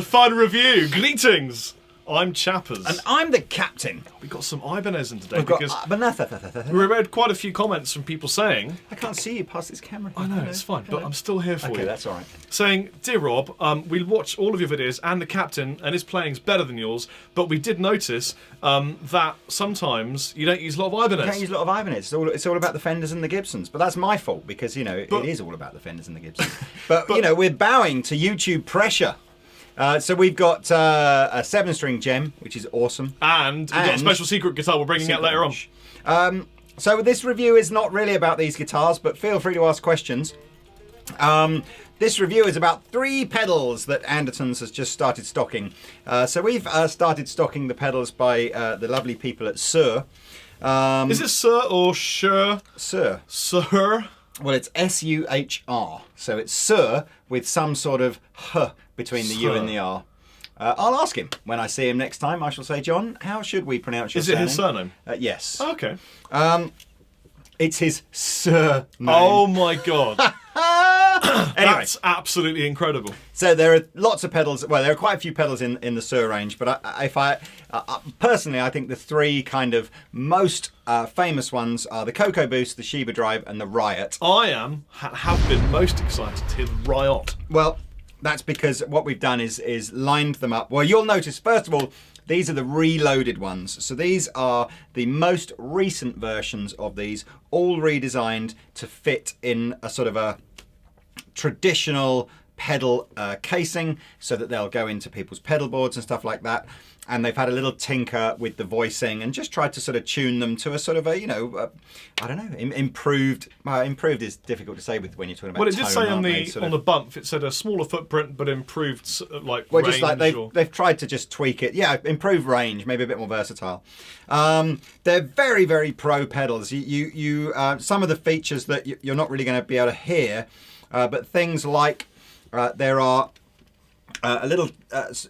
a fun review. Greetings. I'm Chappers. And I'm the captain. We've got some Ibanez in today We've got, because we read quite a few comments from people saying... I can't see you past this camera. I know, it's fine, but I'm still here for you. Okay, that's all right. Saying, dear Rob, we watch all of your videos and the captain and his playing's better than yours, but we did notice that sometimes you don't use a lot of Ibanez. You can't use a lot of Ibanez. It's all about the Fenders and the Gibsons. But that's my fault because, you know, it is all about the Fenders and the Gibsons. but, you know, we're bowing to YouTube pressure. So we've got a 7-string gem, which is awesome. And we've got a special secret guitar we're bringing out later on. So this review is not really about these guitars, but feel free to ask questions. This review is about 3 pedals that Andertons has just started stocking. So we've started stocking the pedals by the lovely people at Suhr. Is it Suhr or Suhr? Suhr. Suhr? Well, it's S-U-H-R. So it's Suhr with some sort of H between the U and the R. I'll ask him when I see him next time. I shall say, John, how should we pronounce your surname? Is it his surname? Yes. Oh, okay. It's his surname. Oh my god. Anyway. That's absolutely incredible. So there are lots of pedals. Well, there are quite a few pedals in the Suhr range, but personally, I think the 3 kind of most famous ones are the Koko Boost, the Shiba Drive, and the Riot. I have been most excited to hear the Riot. Well, that's because what we've done is lined them up. Well, you'll notice, first of all, these are the reloaded ones. So these are the most recent versions of these, all redesigned to fit in a sort of a traditional pedal casing so that they'll go into people's pedal boards and stuff like that. And they've had a little tinker with the voicing and just tried to sort of tune them to a sort of a, you know, I don't know, improved. Improved is difficult to say when you're talking about. Well, it did say tone, on the bump, it said a smaller footprint but improved like well, range. just like they've tried to just tweak it. Yeah, improve range, maybe a bit more versatile. They're very, very pro pedals. You some of the features that you're not really going to be able to hear, but things like there are a little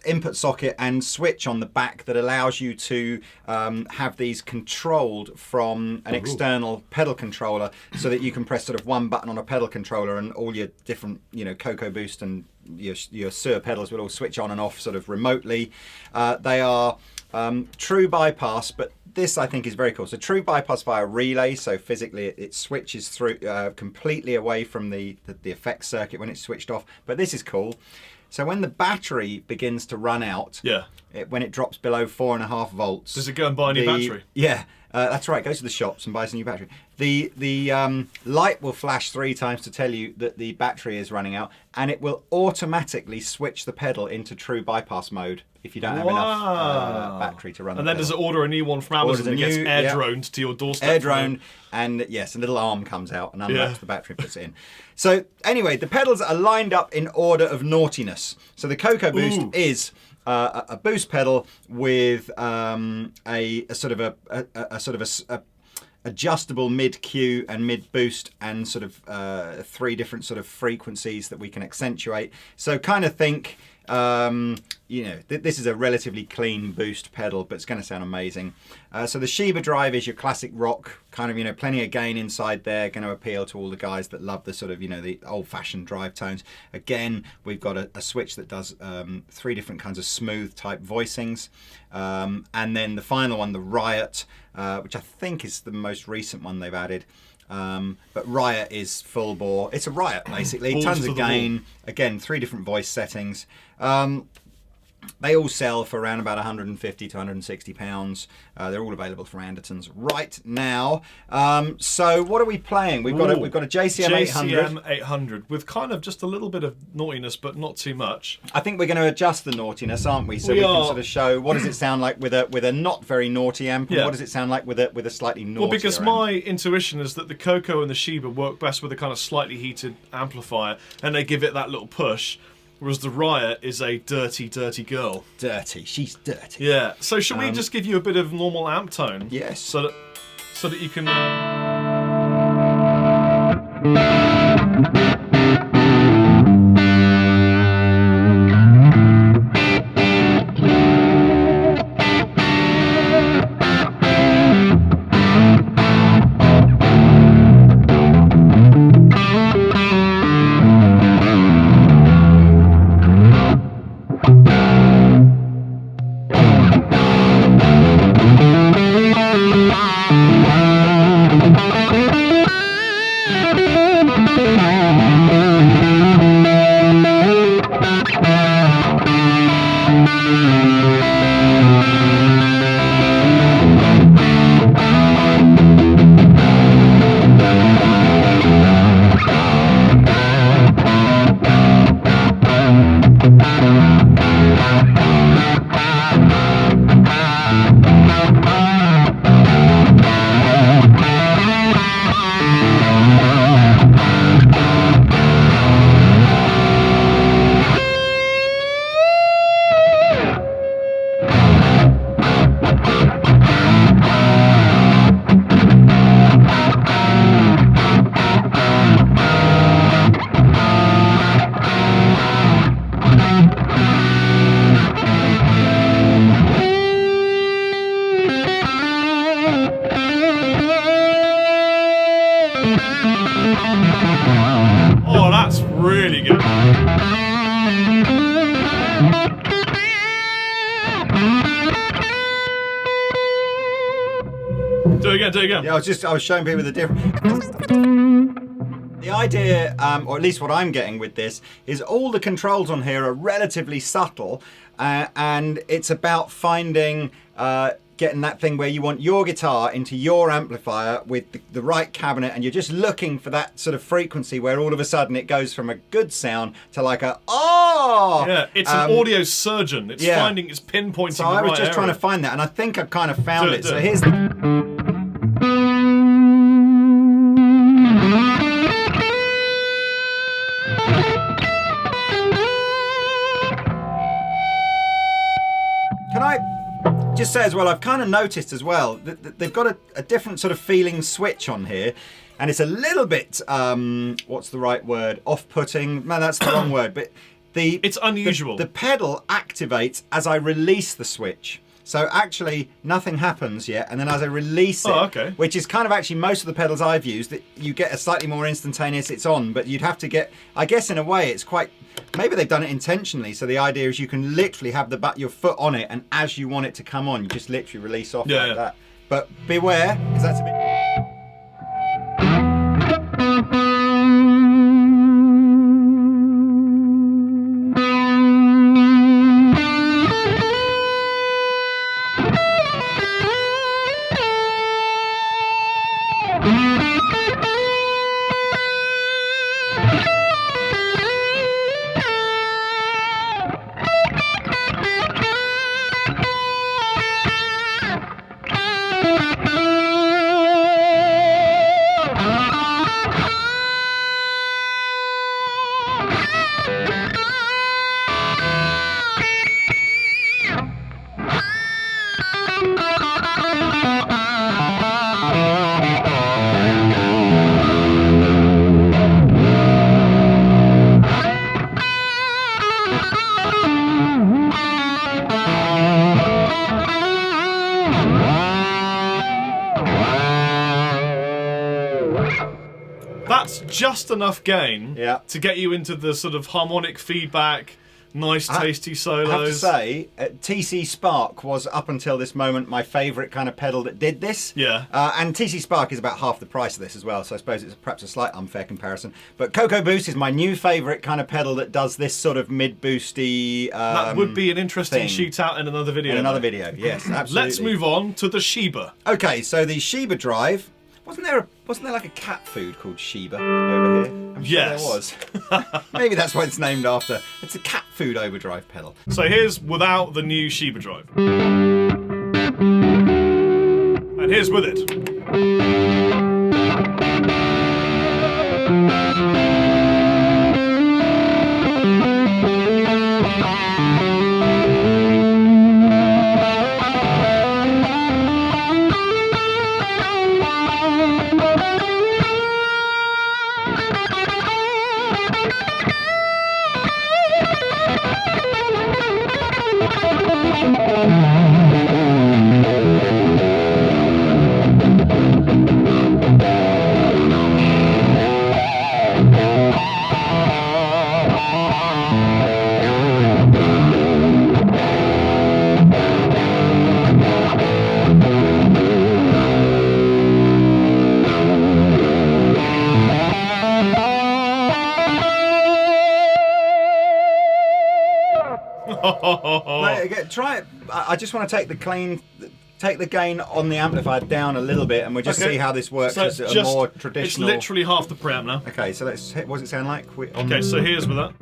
input socket and switch on the back that allows you to have these controlled from an external pedal controller, so that you can press sort of one button on a pedal controller and all your different, you know, Koko Boost and your Suhr pedals will all switch on and off sort of remotely. They are true bypass, but this I think is very cool. So true bypass via relay, so physically it switches through completely away from the effects circuit when it's switched off. But this is cool. So when the battery begins to run out, when it drops below 4.5 volts, does it go and buy a new battery? Yeah, that's right. It goes to the shops and buys a new battery. The light will flash 3 times to tell you that the battery is running out, and it will automatically switch the pedal into true bypass mode if you don't have enough battery to run. And then does it order a new one from Amazon that gets air-droned to your doorstep? Air-droned, and yes, a little arm comes out and unwraps the battery and puts it in. So anyway, the pedals are lined up in order of naughtiness. So the Koko Boost is a boost pedal with a sort of adjustable mid Q and mid boost, and sort of 3 different sort of frequencies that we can accentuate. So kind of think, you know, this is a relatively clean boost pedal, but it's going to sound amazing. So the Shiba Drive is your classic rock, kind of, you know, plenty of gain inside there, going to appeal to all the guys that love the sort of, you know, the old-fashioned drive tones. Again, we've got a switch that does 3 different kinds of smooth type voicings. And then the final one, the Riot, which I think is the most recent one they've added. But Riot is full bore. It's a Riot basically. Tons of gain. Again, 3 different voice settings. They all sell for around about 150 to 160 pounds. They're all available from Andertons right now. So what are we playing? We've got a JCM 800. JCM 800 with kind of just a little bit of naughtiness, but not too much. I think we're going to adjust the naughtiness, aren't we? So we can sort of show what does it sound like with a not very naughty amp, and what does it sound like with a slightly naughty. Well, because my intuition is that the Koko and the Shiba work best with a kind of slightly heated amplifier, and they give it that little push. Whereas the Riot is a dirty, dirty girl. Dirty. She's dirty. Yeah. So should we just give you a bit of normal amp tone? Yes. So that you can... it again. Yeah, I was showing people the difference. The idea, or at least what I'm getting with this, is all the controls on here are relatively subtle, and it's about finding, getting that thing where you want your guitar into your amplifier with the right cabinet, and you're just looking for that sort of frequency where all of a sudden it goes from a good sound to like a oh. Yeah, it's an audio surgeon. It's finding, it's pinpointing. So I was just trying to find that, and I think I've kind of found it. So here's the. Just say as well, I've kind of noticed as well that they've got a different sort of feeling switch on here, and it's a little bit what's the right word, off-putting. No, that's the wrong word, but it's unusual. The pedal activates as I release the switch. So actually nothing happens yet, and then as I release it, which is kind of actually most of the pedals I've used, that you get a slightly more instantaneous it's on, but you'd have to get, I guess in a way it's quite, maybe they've done it intentionally, so the idea is you can literally have your foot on it, and as you want it to come on, you just literally release off like that. But beware, because that's a bit... Just enough gain to get you into the sort of harmonic feedback, nice tasty solos. I have to say, TC Spark was up until this moment my favourite kind of pedal that did this. Yeah. And TC Spark is about half the price of this as well, so I suppose it's perhaps a slight unfair comparison. But Koko Boost is my new favourite kind of pedal that does this sort of mid-boosty that would be an interesting shootout in another video. In another video, yes, absolutely. Let's move on to the Shiba. Okay, so the Shiba drive. Wasn't there like a cat food called Shiba over here? I'm sure there was. Maybe that's what it's named after. It's a cat food overdrive pedal. So here's without the new Shiba drive. And here's with it. Try it. I just want to take the gain on the amplifier down a little bit, and we'll just see how this works as a more traditional. It's literally half the preamp now. Okay, so let's hit. What does it sound like? Okay, so here's with that.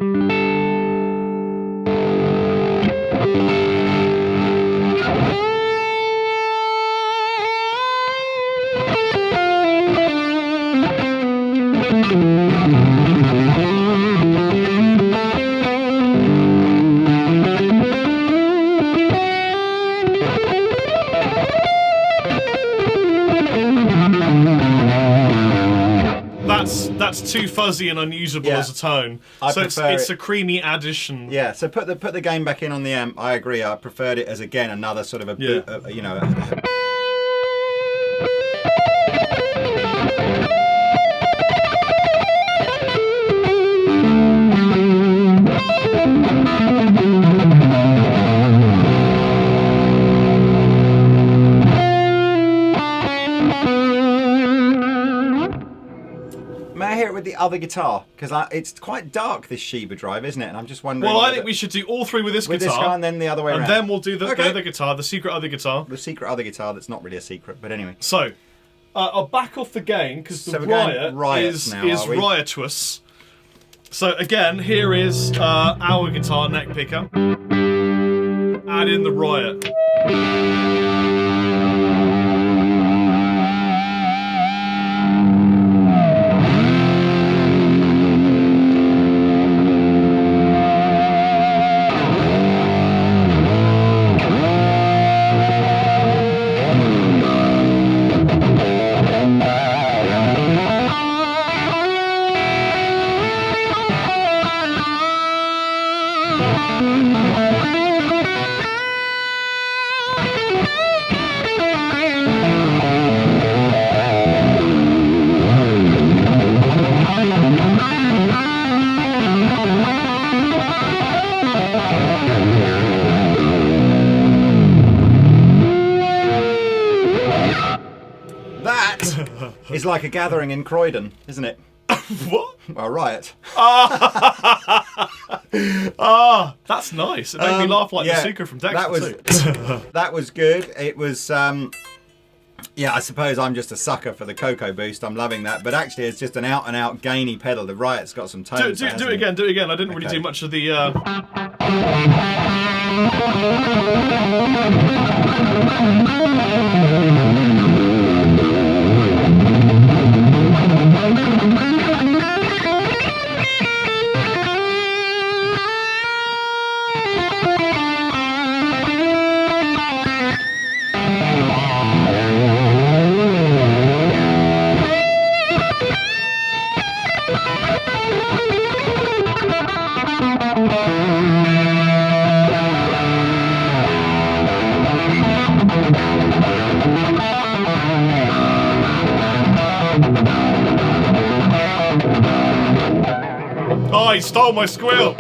That's too fuzzy and unusable as a tone. So it's a creamy addition. Yeah. So put the gain back in on the amp. I agree. I preferred it as again another sort of you know. other guitar? Because it's quite dark, this Shiba drive, isn't it? And I'm just wondering. Well, I think we should do all three with this with guitar. This guy and then the other way around. And then we'll do the other guitar, the secret other guitar. The secret other guitar that's not really a secret, but anyway. So, I'll back off the gain because the Riot is riotous. So again, here is our guitar neck picker. Add in the Riot. It's like a gathering in Croydon, isn't it? What? Well, Riot. That's nice. It made me laugh like the Suhr from Dexter too. That was good. It was, yeah, I suppose I'm just a sucker for the Koko boost. I'm loving that. But actually, it's just an out-and-out gainy pedal. The Riot's got some tones. Do it again. Do it again. I didn't really do much of the... Oh, he stole my squeal!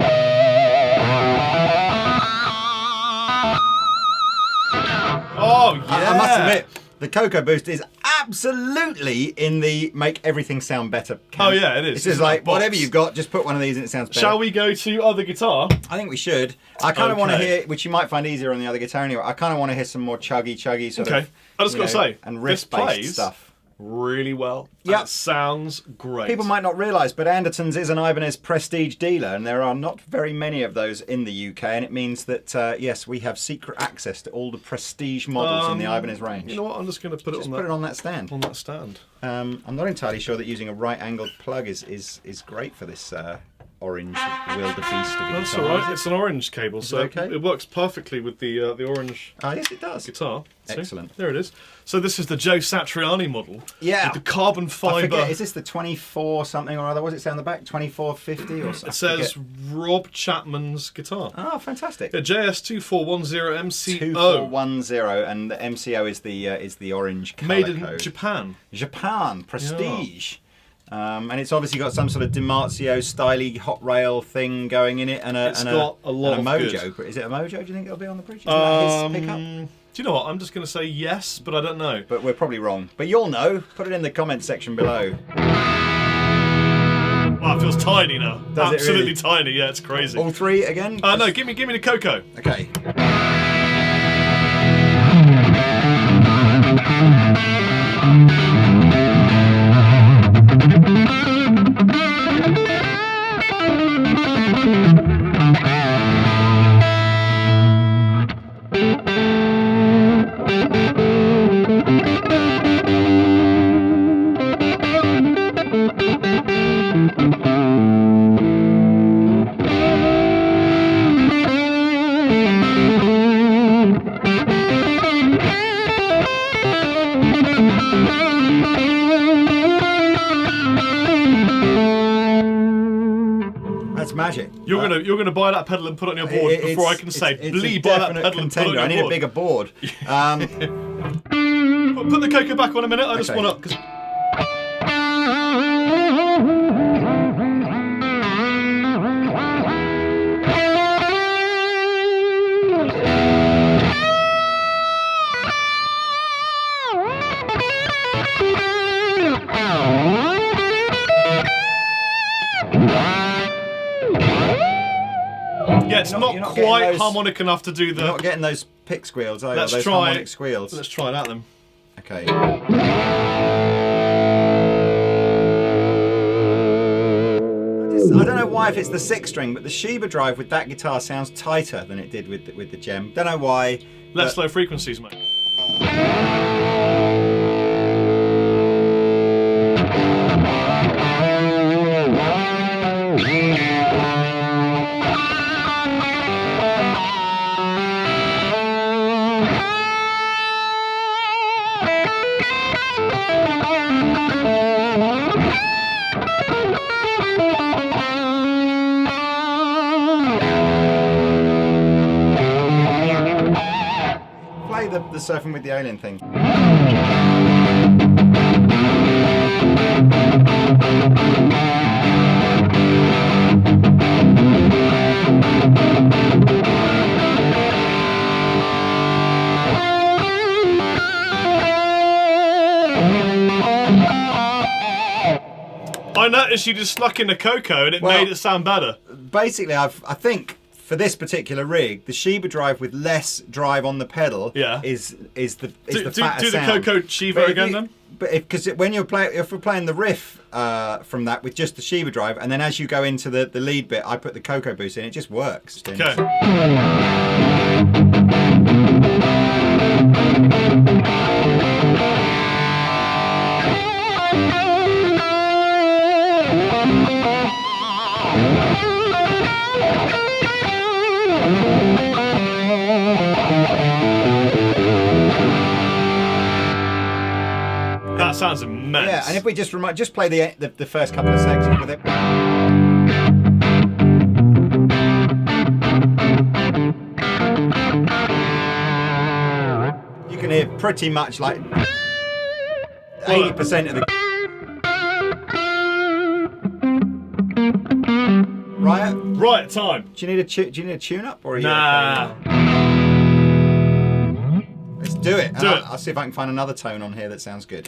Oh, yeah! I must admit, the Koko boost is absolutely in the make everything sound better camp. Oh, yeah, it is. It's just like, whatever you've got, just put one of these and it sounds better. Shall we go to other guitar? I think we should. I kind of want to hear, which you might find easier on the other guitar anyway, I kind of want to hear some more chuggy sort of... I just got to say, and riff-based stuff. Really well. Yeah, it sounds great. People might not realise, but Andertons is an Ibanez prestige dealer, and there are not very many of those in the UK, and it means that yes, we have secret access to all the prestige models in the Ibanez range. You know what? I'm just going to put it on that stand. On that stand. I'm not entirely sure that using a right-angled plug is great for this orange wildebeest of a guitar. That's all right. It's an orange cable, so it works perfectly with the orange. Ah, yes, it does. Guitar. Excellent. See? There it is. So this is the Joe Satriani model. Yeah. With the carbon fibre. I forget, is this the 24 something or other? What does it say on the back? 2450 or something? It says Rob Chapman's guitar. Oh, fantastic. Yeah, JS2410 MCO. 2410, and the MCO is the orange colour Made in code. Japan. Japan, prestige. Yeah. And it's obviously got some sort of Dimarzio styly hot rail thing going in it, and a Mojo. Is it a Mojo? Do you think it'll be on the bridge? Is that his pickup? Do you know what? I'm just going to say yes, but I don't know. But we're probably wrong. But you'll know. Put it in the comment section below. Wow, it feels tiny now. Does Absolutely it really? Tiny. Yeah, it's crazy. All three again? No, give me the Koko. Okay. Magic. You're gonna buy that pedal and put it on your board before I can say, "Blee, buy that pedal and put it on your board." I need a bigger board. Put the Koko back on a minute. I just want to. not quite harmonic enough to do the... You're not getting those pick squeals, are you? Let's those try, harmonic squeals. Let's try that then. Okay. I don't know why if it's the 6th string, but the Shiba drive with that guitar sounds tighter than it did with the Gem. Don't know why. Less low frequencies, mate. The Surfing with the Alien thing. I noticed you just snuck in a Koko and it made it sound better. Basically, I think for this particular rig, the Shiba drive with less drive on the pedal is the fatter do the sound. Koko Shiba again then? But if we're playing the riff from that with just the Shiba drive, and then as you go into the lead bit, I put the Koko boost in, it just works. Okay. That sounds immense. Yeah, and if we just play the first couple of sections with it. You can hear pretty much like 80% of the Riot? Riot time. Do you need a tune up or are you nah? Okay? Let's do it. Do it. I'll see if I can find another tone on here that sounds good.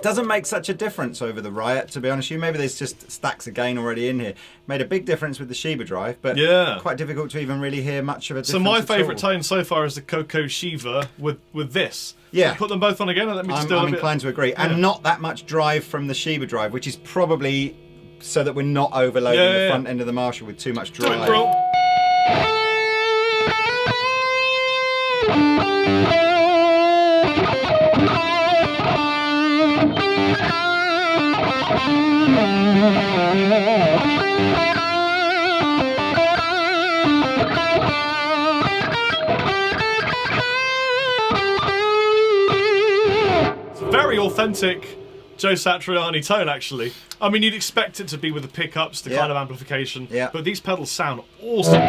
Doesn't make such a difference over the Riot, to be honest with you. Maybe there's just stacks of gain already in here. Made a big difference with the Shiba drive, but quite difficult to even really hear much of a difference. So my favourite tone so far is the Koko Shiba with this. Yeah. Put them both on again and let me just I'm inclined to agree. Yeah. And not that much drive from the Shiba drive, which is probably so that we're not overloading the front end of the Marshall with too much drive. Do it, bro. It's a very authentic Joe Satriani tone, actually. I mean, you'd expect it to be with the pickups, the kind of amplification, but these pedals sound awesome.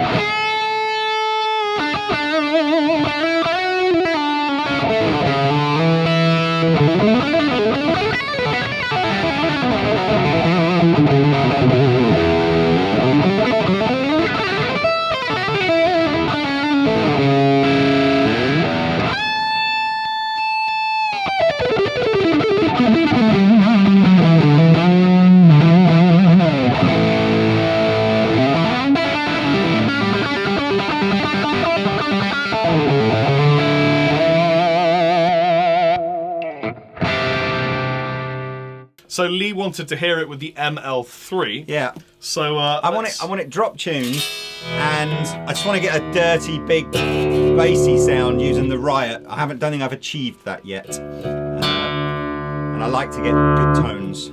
So Lee wanted to hear it with the ML3. Yeah. So I want it drop tuned, and I just want to get a dirty, big, bassy sound using the Riot. Don't think I've achieved that yet, and I like to get good tones.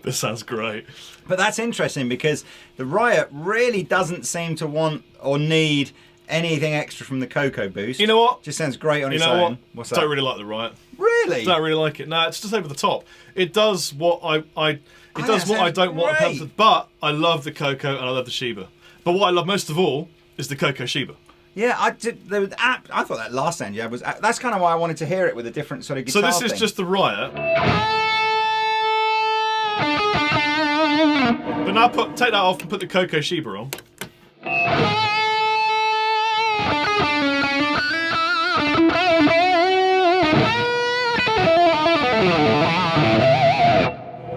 This sounds great. But that's interesting because the Riot really doesn't seem to want or need anything extra from the Koko boost. You know what? Just sounds great on its own. What? What's that? Don't really like the Riot. Really? Don't really like it. No, it's just over the top. It does what I don't want a pedal to, but I love the Koko and I love the Shiba. But what I love most of all is the Koko Shiba. Yeah, I thought that last sound you had was... That's kind of why I wanted to hear it with a different sort of guitar So this is just the Riot. But now take that off and put the Koko Shiba on.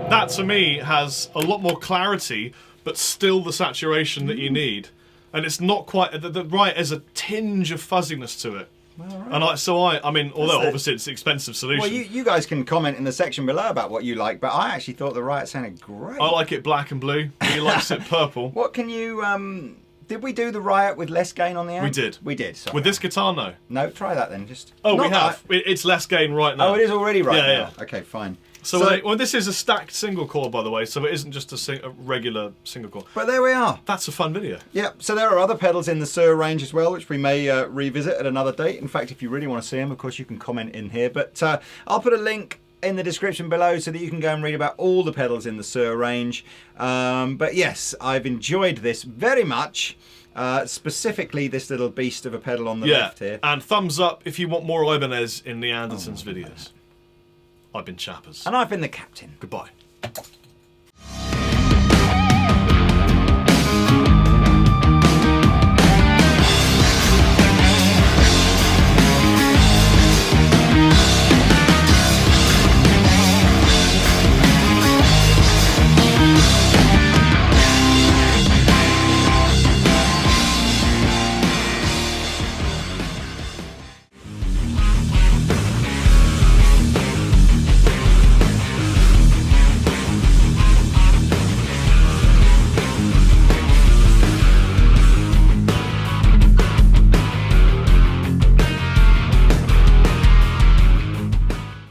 That to me has a lot more clarity, but still the saturation that you need. And it's not quite... The Riot has a tinge of fuzziness to it. Well, right. I mean, although obviously it's an expensive solution. Well, you guys can comment in the section below about what you like, but I actually thought the Riot sounded great. I like it black and blue. He likes it purple. What can you... Did we do the Riot with less gain on the amp? We did. We did. Sorry. With this guitar, no. No, try that then. We have. It's less gain right now. Oh, it is already right now. Yeah. Okay, fine. So this is a stacked single core, by the way, so it isn't just a regular single core. But there we are. That's a fun video. Yeah, so there are other pedals in the Suhr range as well, which we may revisit at another date. In fact, if you really want to see them, of course, you can comment in here. But I'll put a link in the description below so that you can go and read about all the pedals in the Suhr range. But yes, I've enjoyed this very much. Specifically this little beast of a pedal on the left here. And thumbs up if you want more Ibanez in the Andertons videos. I've been Chappers. And I've been the Captain. Goodbye.